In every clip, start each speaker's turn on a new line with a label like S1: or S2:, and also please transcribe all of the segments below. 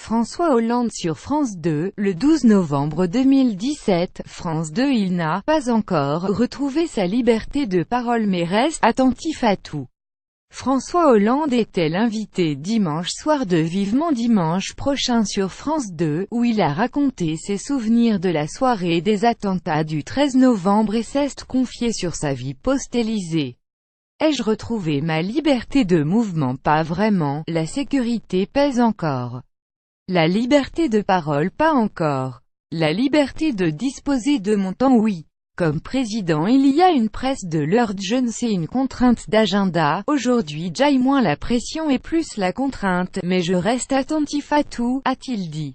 S1: François Hollande sur France 2, le 12 novembre 2017. France 2. Il n'a pas encore retrouvé sa liberté de parole mais reste attentif à tout. François Hollande était l'invité dimanche soir de Vivement Dimanche prochain sur France 2, où il a raconté ses souvenirs de la soirée des attentats du 13 novembre et s'est confié sur sa vie post-Élysée. Ai-je retrouvé ma liberté de mouvement? Pas vraiment, la sécurité pèse encore. La liberté de parole pas encore. La liberté de disposer de mon temps oui. Comme président il y a une presse de l'ordre, je ne sais, une contrainte d'agenda. Aujourd'hui j'aille moins la pression et plus la contrainte, mais je reste attentif à tout, a-t-il dit.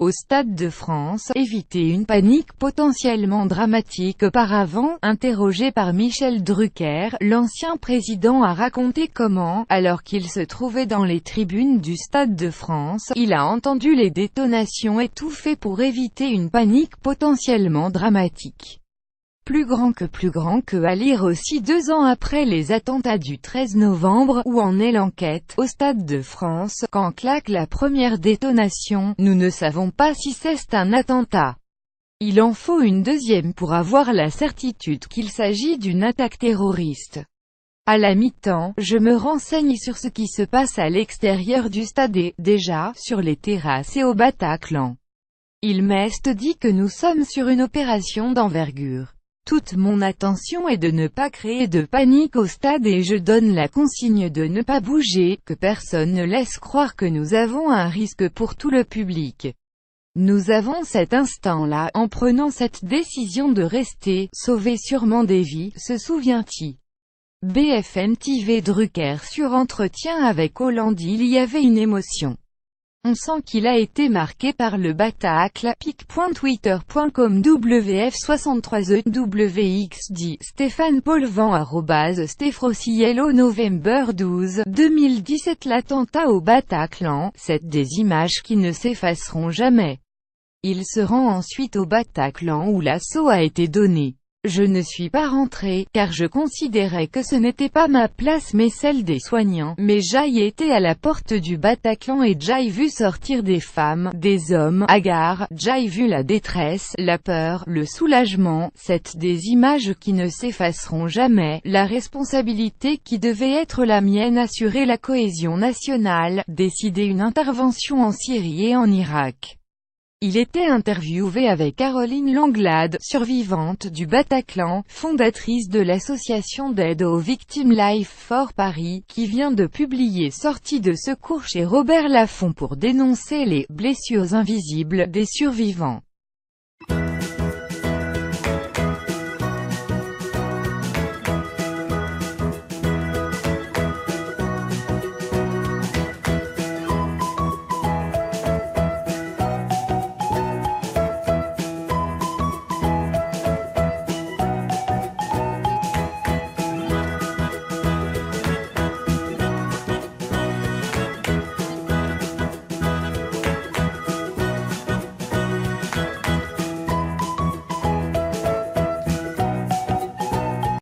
S1: Au Stade de France, éviter une panique potentiellement dramatique. Auparavant, interrogé par Michel Drucker, l'ancien président a raconté comment, alors qu'il se trouvait dans les tribunes du Stade de France, il a entendu les détonations et tout fait pour éviter une panique potentiellement dramatique. Plus grand que à lire aussi 2 ans après les attentats du 13 novembre, où en est l'enquête, au Stade de France, quand claque la première détonation, nous ne savons pas si c'est un attentat. Il en faut une deuxième pour avoir la certitude qu'il s'agit d'une attaque terroriste. À la mi-temps, je me renseigne sur ce qui se passe à l'extérieur du stade et, déjà, sur les terrasses et au Bataclan. Il m'est dit que nous sommes sur une opération d'envergure. Toute mon attention est de ne pas créer de panique au stade et je donne la consigne de ne pas bouger, que personne ne laisse croire que nous avons un risque pour tout le public. Nous avons cet instant-là, en prenant cette décision de rester, sauver sûrement des vies, se souvient-il. BFM TV. Drucker sur entretien avec Hollande. Il y avait une émotion. On sent qu'il a été marqué par le Bataclan. pic.twitter.com WF63 WXD Stéphane Polvan @Stefrociello November 12, 2017. L'attentat au Bataclan, c'est des images qui ne s'effaceront jamais. Il se rend ensuite au Bataclan où l'assaut a été donné. Je ne suis pas rentré, car je considérais que ce n'était pas ma place mais celle des soignants, mais j'ai été à la porte du Bataclan et j'ai vu sortir des femmes, des hommes, hagards, j'ai vu la détresse, la peur, le soulagement, c'est des images qui ne s'effaceront jamais, la responsabilité qui devait être la mienne, assurer la cohésion nationale, décider une intervention en Syrie et en Irak. Il était interviewé avec Caroline Langlade, survivante du Bataclan, fondatrice de l'association d'aide aux victimes Life for Paris, qui vient de publier Sortie de secours chez Robert Laffont pour dénoncer les « blessures invisibles » des survivants.